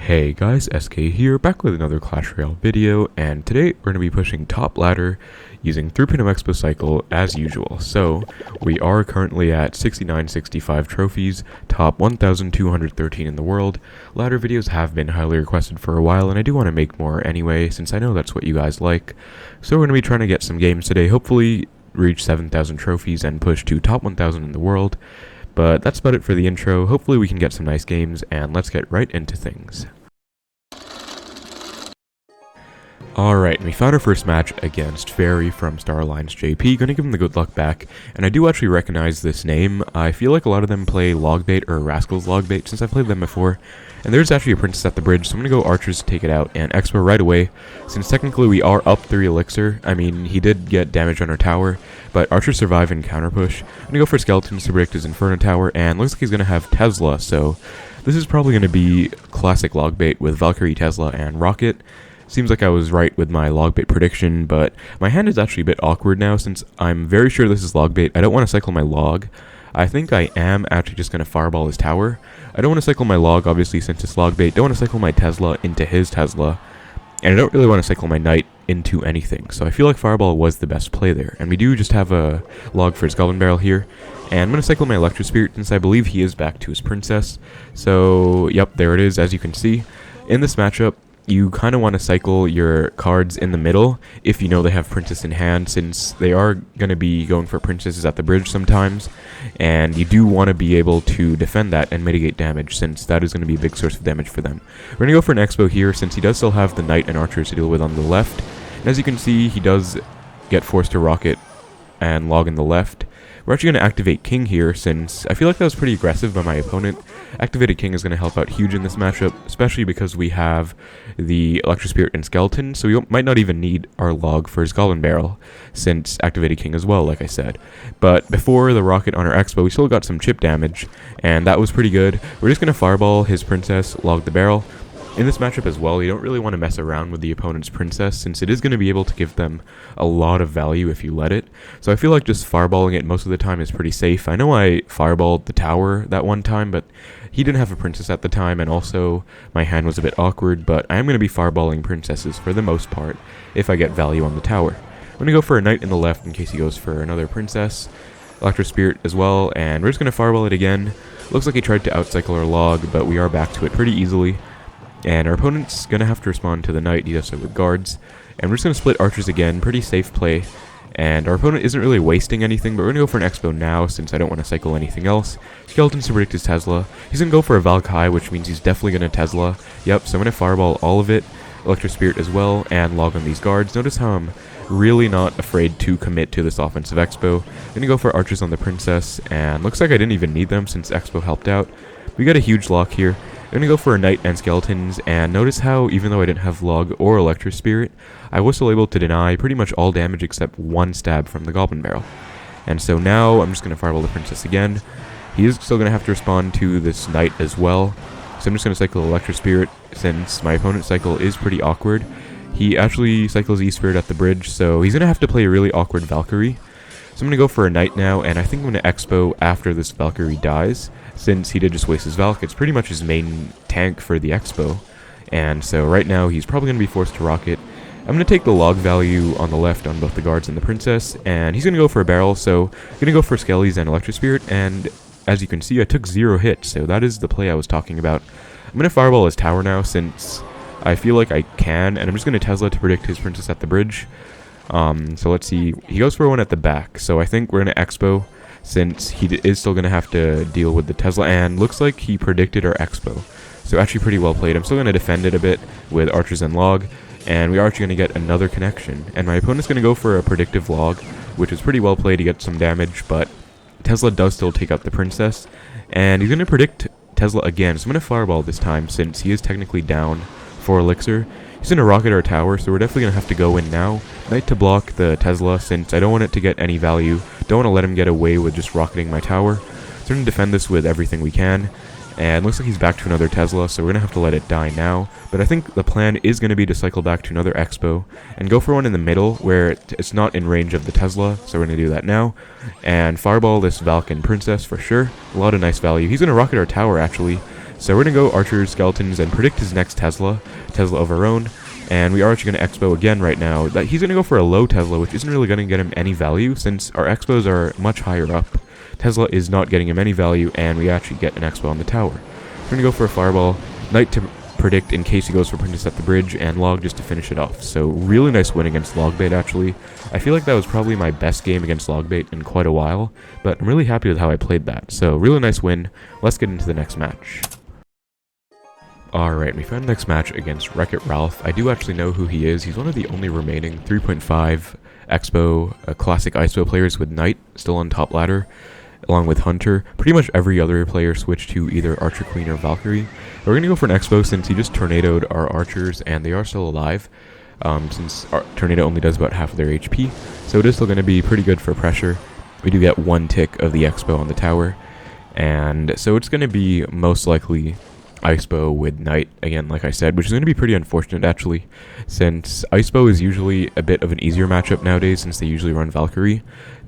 Hey guys, SK here, back with another Clash Royale video, and today we're going to be pushing top ladder using 3.0 Xbow Cycle as usual. So, we are currently at 6965 trophies, top 1213 in the world. Ladder videos have been highly requested for a while, and I do want to make more anyway, since I know that's what you guys like. So we're going to be trying to get some games today, hopefully reach 7,000 trophies and push to top 1,000 in the world. But that's about it for the intro. Hopefully we can get some nice games, and let's get right into things. Alright, we found our first match against Fairy from Star Alliance JP. Gonna give him the good luck back, and I do actually recognize this name. I feel like a lot of them play Logbait or Rascal's Logbait since I've played them before. And there's actually a princess at the bridge, so I'm gonna go archers to take it out and Xbow right away. Since technically we are up 3 elixir, I mean, he did get damage on our tower, but archers survive and counter push. I'm gonna go for skeletons to predict his Inferno tower, and looks like he's gonna have Tesla, so this is probably gonna be classic Logbait with Valkyrie, Tesla, and Rocket. Seems like I was right with my Logbait prediction, but my hand is actually a bit awkward now since I'm very sure this is Logbait. I don't want to cycle my log. I think I am actually just going to fireball his tower. I don't want to cycle my log, obviously, since it's Logbait. Don't want to cycle my Tesla into his Tesla. And I don't really want to cycle my knight into anything. So I feel like fireball was the best play there. And we do just have a log for his Goblin Barrel here. And I'm going to cycle my Electro Spirit since I believe he is back to his princess. So, yep, there it is, as you can see. In this matchup, you kind of want to cycle your cards in the middle if you know they have princess in hand, since they are going to be going for princesses at the bridge sometimes, and you do want to be able to defend that and mitigate damage, since that is going to be a big source of damage for them. We're going to go for an Xbow here, since he does still have the knight and archers to deal with on the left, and as you can see, he does get forced to rocket and log in the left. We're actually going to activate King here, since I feel like that was pretty aggressive by my opponent. Activated King is going to help out huge in this matchup, especially because we have the Electro Spirit and Skeleton, so we might not even need our log for his Goblin Barrel, since Activated King as well, like I said. But before the rocket on our Xbow, we still got some chip damage, and that was pretty good. We're just going to fireball his princess, log the barrel. In this matchup as well, you don't really want to mess around with the opponent's princess, since it is going to be able to give them a lot of value if you let it. So I feel like just fireballing it most of the time is pretty safe. I know I fireballed the tower that one time, but he didn't have a princess at the time, and also my hand was a bit awkward, but I am going to be fireballing princesses for the most part if I get value on the tower. I'm going to go for a knight in the left in case he goes for another princess. Electro Spirit as well, and we're just going to fireball it again. Looks like he tried to outcycle our log, but we are back to it pretty easily. And our opponent's going to have to respond to the knight. He does so with guards. And we're just going to split archers again. Pretty safe play. And our opponent isn't really wasting anything, but we're going to go for an Xbow now since I don't want to cycle anything else. Skeletons to predict his Tesla. He's going to go for a Valkyrie, which means he's definitely going to Tesla. Yep, so I'm going to fireball all of it. Electro Spirit as well, and log on these guards. Notice how I'm really not afraid to commit to this offensive Xbow. I'm going to go for archers on the princess, and looks like I didn't even need them since Xbow helped out. We got a huge lock here. I'm going to go for a knight and skeletons, and notice how even though I didn't have log or Electro Spirit, I was still able to deny pretty much all damage except one stab from the Goblin Barrel. And so now I'm just going to fireball the princess again. He is still going to have to respond to this knight as well, so I'm just going to cycle Electro Spirit since my opponent's cycle is pretty awkward. He actually cycles E-Spirit at the bridge, so he's going to have to play a really awkward Valkyrie. So I'm going to go for a knight now, and I think I'm going to Xbow after this Valkyrie dies, since he did just waste his Valk. It's pretty much his main tank for the Xbow, and so right now he's probably going to be forced to rocket. I'm going to take the log value on the left on both the guards and the princess, and he's going to go for a barrel, so I'm going to go for Skellies and Electro Spirit, and as you can see I took 0 hits, so that is the play I was talking about. I'm going to fireball his tower now since I feel like I can, and I'm just going to Tesla to predict his princess at the bridge. So let's see, he goes for one at the back, so I think we're going to Xbow since he is still going to have to deal with the Tesla, and looks like he predicted our Xbow. So actually pretty well played. I'm still going to defend it a bit with archers and log, and we are actually going to get another connection. And my opponent's going to go for a predictive log, which is pretty well played to get some damage, but Tesla does still take out the princess, and he's going to predict Tesla again, so I'm going to fireball this time since he is technically down 4 elixir. He's going to rocket our tower, so we're definitely going to have to go in now. Knight to block the Tesla, since I don't want it to get any value. Don't want to let him get away with just rocketing my tower. So we're going to defend this with everything we can. And looks like he's back to another Tesla, so we're going to have to let it die now. But I think the plan is going to be to cycle back to another Xbow and go for one in the middle where it's not in range of the Tesla, so we're going to do that now. And fireball this Valk and Princess for sure. A lot of nice value. He's going to rocket our tower, actually. So we're going to go Archers, Skeletons, and predict his next Tesla of our own. And we are actually going to Xbow again right now. He's going to go for a low Tesla, which isn't really going to get him any value since our Xbows are much higher up. Tesla is not getting him any value, and we actually get an Xbow on the tower. We're going to go for a Fireball, Knight to predict in case he goes for Princess at the bridge, and Log just to finish it off. So really nice win against Logbait actually. I feel like that was probably my best game against Logbait in quite a while, but I'm really happy with how I played that. So really nice win. Let's get into the next match. Alright, we found the next match against Wreck-It Ralph. I do actually know who he is. He's one of the only remaining 3.5 Xbow classic Icebow players with Knight still on top ladder, along with Hunter. Pretty much every other player switched to either Archer Queen or Valkyrie. We're going to go for an Xbow since he just tornadoed our Archers and they are still alive, since our Tornado only does about half of their HP. So it is still going to be pretty good for pressure. We do get one tick of the Xbow on the tower, and so it's going to be most likely Icebow with Knight again, like I said, which is going to be pretty unfortunate actually, since Icebow is usually a bit of an easier matchup nowadays since they usually run Valkyrie.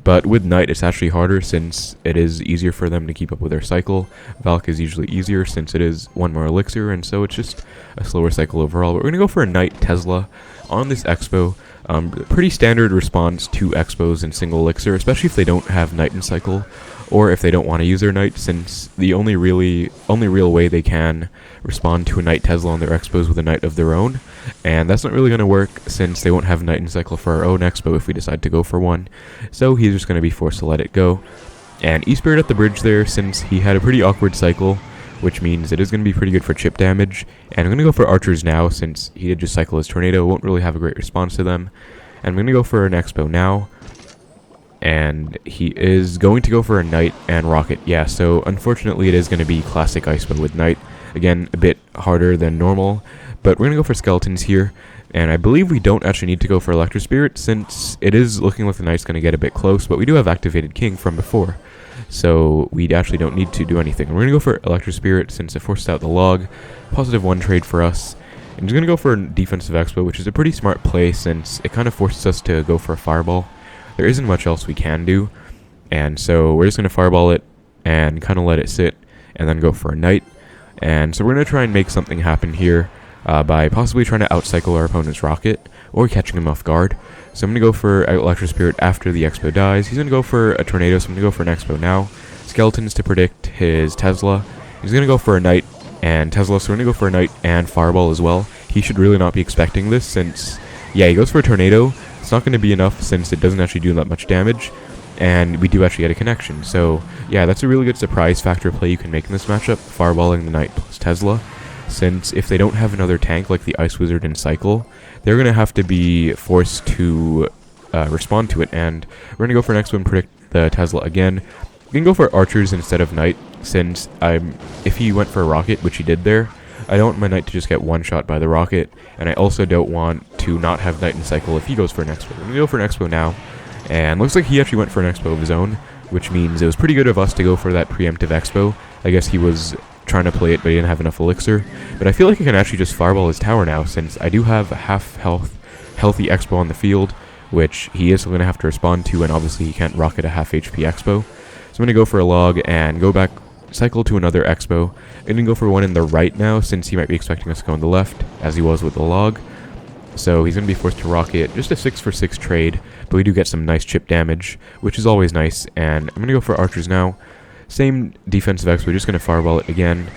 But with Knight, it's actually harder since it is easier for them to keep up with their cycle. Valk is usually easier since it is one more elixir, and so it's just a slower cycle overall. But we're going to go for a Knight Tesla on this Xbow. Pretty standard response to Xbows in single elixir, especially if they don't have Knight in cycle, or if they don't want to use their Knight, since the only real way they can respond to a Knight Tesla on their Xbows with a Knight of their own. And that's not really going to work since they won't have Knight in cycle for our own Xbow if we decide to go for one. So he's just going to be forced to let it go. And E-Spirit at the bridge there, since he had a pretty awkward cycle, which means it is going to be pretty good for chip damage. And I'm going to go for Archers now, since he did just cycle his Tornado, won't really have a great response to them. And I'm going to go for an Xbow now. And he is going to go for a Knight and Rocket. Yeah, so unfortunately it is going to be classic Icebow with Knight. Again, a bit harder than normal, but we're going to go for Skeletons here. And I believe we don't actually need to go for Electro Spirit, since it is looking like the Knight's going to get a bit close, but we do have activated King from before. So we actually don't need to do anything. We're going to go for Electro Spirit since it forced out the Log. Positive 1 trade for us. And he's going to go for a defensive Xbow, which is a pretty smart play since it kind of forces us to go for a Fireball. There isn't much else we can do, and so we're just going to Fireball it and kind of let it sit and then go for a Knight. And so we're going to try and make something happen here by possibly trying to outcycle our opponent's Rocket or catching him off guard. So I'm going to go for Electro Spirit after the Xbow dies. He's going to go for a Tornado, so I'm going to go for an Xbow now. Skeletons to predict his Tesla. He's going to go for a Knight and Tesla, so we're going to go for a Knight and Fireball as well. He should really not be expecting this since, yeah, he goes for a Tornado. It's not going to be enough since it doesn't actually do that much damage, and we do actually get a connection. So yeah, that's a really good surprise factor play you can make in this matchup, Fireballing the Knight plus Tesla, since if they don't have another tank like the Ice Wizard in Cycle, they're going to have to be forced to respond to it. And we're going to go for an Xbow and predict the Tesla again. We can go for Archers instead of Knight, since if he went for a Rocket, which he did there, I don't want my Knight to just get one-shot by the Rocket, and I also don't want to not have Knight in cycle if he goes for an Xbow. We're going to go for an Xbow now, and looks like he actually went for an Xbow of his own, which means it was pretty good of us to go for that preemptive Xbow. I guess he was trying to play it, but he didn't have enough elixir. But I feel like I can actually just Fireball his tower now, since I do have a healthy Xbow on the field, which he is going to have to respond to, and obviously he can't Rocket a half HP Xbow. So I'm going to go for a Log and go back, cycle to another Xbow, and then go for one in the right now, since he might be expecting us to go on the left, as he was with the Log. So he's going to be forced to Rocket, just a 6-for-6 trade, but we do get some nice chip damage, which is always nice. And I'm going to go for Archers now. Same defensive Xbow, just going to Fireball it again.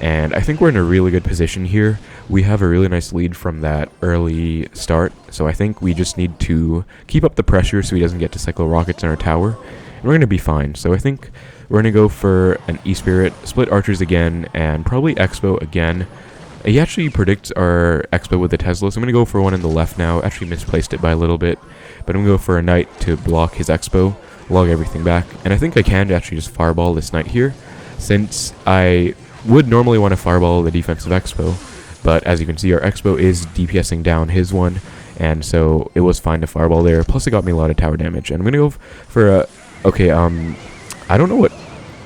And I think we're in a really good position here. We have a really nice lead from that early start, so I think we just need to keep up the pressure so he doesn't get to cycle Rockets in our tower, and we're going to be fine. So I think we're going to go for an E-Spirit, split Archers again, and probably Xbow again. He actually predicts our Xbow with the Tesla, so I'm going to go for one in the left now. Actually misplaced it by a little bit, but I'm going to go for a Knight to block his Xbow, log everything back. And I think I can actually just Fireball this Knight here, since I would normally want to Fireball the defensive Xbow, but as you can see, our Xbow is DPSing down his one, and so it was fine to Fireball there. Plus it got me a lot of tower damage. And I'm going to go for a... Okay, I don't know what...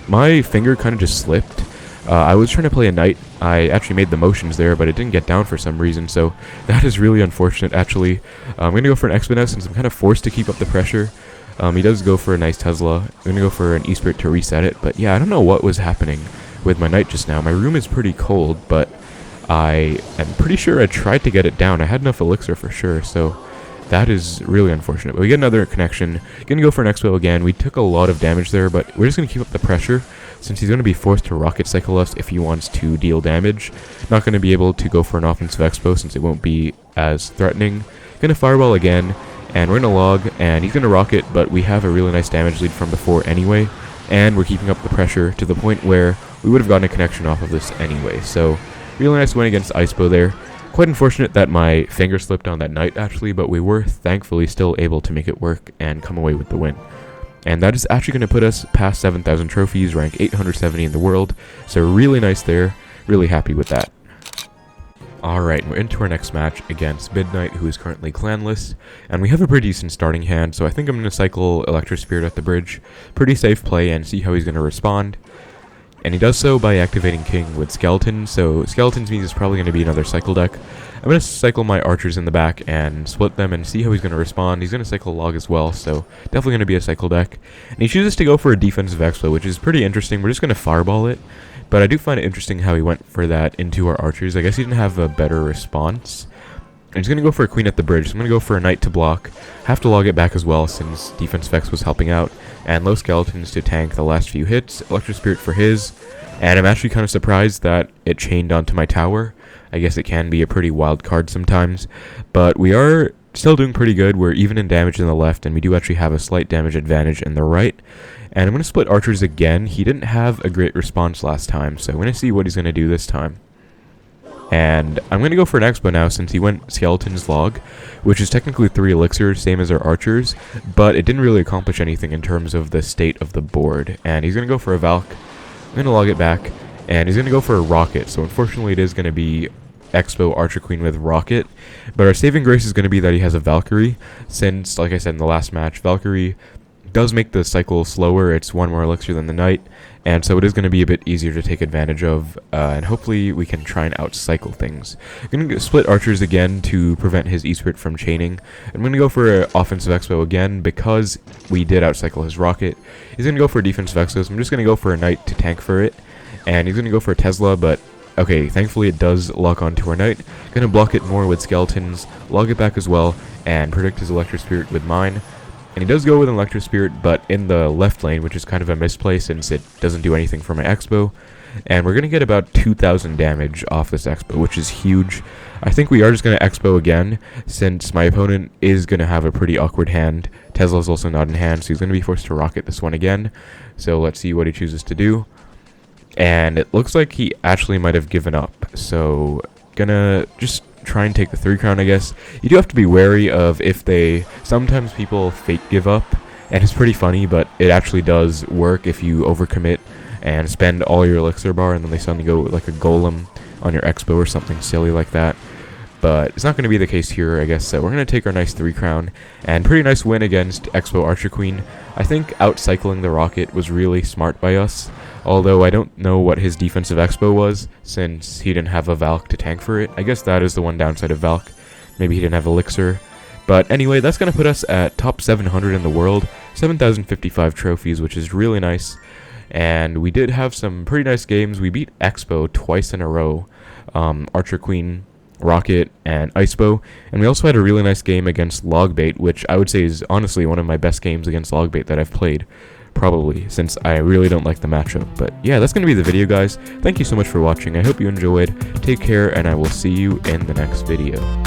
My finger kind of just slipped. I was trying to play a Knight. I actually made the motions there, but it didn't get down for some reason, so that is really unfortunate, actually. I'm going to go for an Xbow now, since I'm kind of forced to keep up the pressure. He does go for a nice Tesla. I'm going to go for an E-Spirit to reset it, but yeah, I don't know what was happening with my knight just now. My room is pretty cold, but I am pretty sure I tried to get it down. I had enough elixir for sure, so that is really unfortunate. But we get another connection. Gonna go for an Xbow again. We took a lot of damage there, but we're just gonna keep up the pressure since he's gonna be forced to rocket cycle us if he wants to deal damage. Not gonna be able to go for an offensive Xbow since it won't be as threatening. Gonna fireball again, and we're gonna log, and he's gonna rocket, but we have a really nice damage lead from before anyway, and we're keeping up the pressure to the point where we would have gotten a connection off of this anyway. So really nice win against Icebow there. Quite unfortunate that my finger slipped on that knight actually, but we were thankfully still able to make it work and come away with the win. And that is actually going to put us past 7,000 trophies, rank 870 in the world, so really nice there, really happy with that. Alright, we're into our next match against Midnight, who is currently clanless, and we have a pretty decent starting hand, so I think I'm going to cycle Electro Spirit at the bridge. Pretty safe play, and see how he's going to respond. And he does so by activating King with Skeletons, so Skeletons means it's probably going to be another cycle deck. I'm going to cycle my archers in the back and split them and see how he's going to respond. He's going to cycle Log as well, so definitely going to be a cycle deck. And he chooses to go for a defensive Xbow, which is pretty interesting. We're just going to fireball it, but I do find it interesting how he went for that into our archers. I guess he didn't have a better response. And he's going to go for a queen at the bridge, so I'm going to go for a knight to block. Have to log it back as well since defense Vex was helping out. And low skeletons to tank the last few hits. Electro Spirit for his. And I'm actually kind of surprised that it chained onto my tower. I guess it can be a pretty wild card sometimes. But we are still doing pretty good. We're even in damage in the left, and we do actually have a slight damage advantage in the right. And I'm going to split archers again. He didn't have a great response last time, so I'm going to see what he's going to do this time. And I'm going to go for an Xbow now since he went Skeleton's Log, which is technically 3 elixirs, same as our archers, but it didn't really accomplish anything in terms of the state of the board. And he's going to go for a Valk. I'm going to log it back, and he's going to go for a Rocket, so unfortunately it is going to be Xbow Archer Queen with Rocket, but our saving grace is going to be that he has a Valkyrie, since, like I said in the last match, Valkyrie does make the cycle slower. It's 1 more elixir than the knight, and so it is going to be a bit easier to take advantage of, and hopefully we can try and outcycle things. I'm going to split archers again to prevent his E-Spirit from chaining. I'm going to go for an offensive Xbow again because we did outcycle his rocket. He's going to go for a defensive Xbow, so I'm just going to go for a knight to tank for it, and he's going to go for a Tesla, but okay, thankfully it does lock onto our knight. Going to block it more with skeletons, log it back as well, and predict his Electro Spirit with mine. And he does go with an Electro Spirit, but in the left lane, which is kind of a misplay since it doesn't do anything for my Xbow. And we're going to get about 2,000 damage off this Xbow, which is huge. I think we are just going to Xbow again, since my opponent is going to have a pretty awkward hand. Tesla's also not in hand, so he's going to be forced to rocket this one again. So let's see what he chooses to do. And it looks like he actually might have given up. So gonna just try and take the 3 crown, I guess. You do have to be wary of if sometimes people fake give up, and it's pretty funny, but it actually does work if you overcommit and spend all your elixir bar and then they suddenly go like a golem on your Xbow or something silly like that. But it's not going to be the case here, I guess. So we're going to take our nice 3 crown, and pretty nice win against Xbow Archer Queen. I think outcycling the rocket was really smart by us, although I don't know what his defensive Xbow was, since he didn't have a Valk to tank for it. I guess that is the one downside of Valk. Maybe he didn't have Elixir. But anyway, that's going to put us at top 700 in the world, 7,055 trophies, which is really nice. And we did have some pretty nice games. We beat Xbow twice in a row, Archer Queen, Rocket, and Icebow, and we also had a really nice game against Logbait, which I would say is honestly one of my best games against Logbait that I've played, probably, since I really don't like the matchup. But yeah, that's going to be the video, guys. Thank you so much for watching. I hope you enjoyed. Take care, and I will see you in the next video.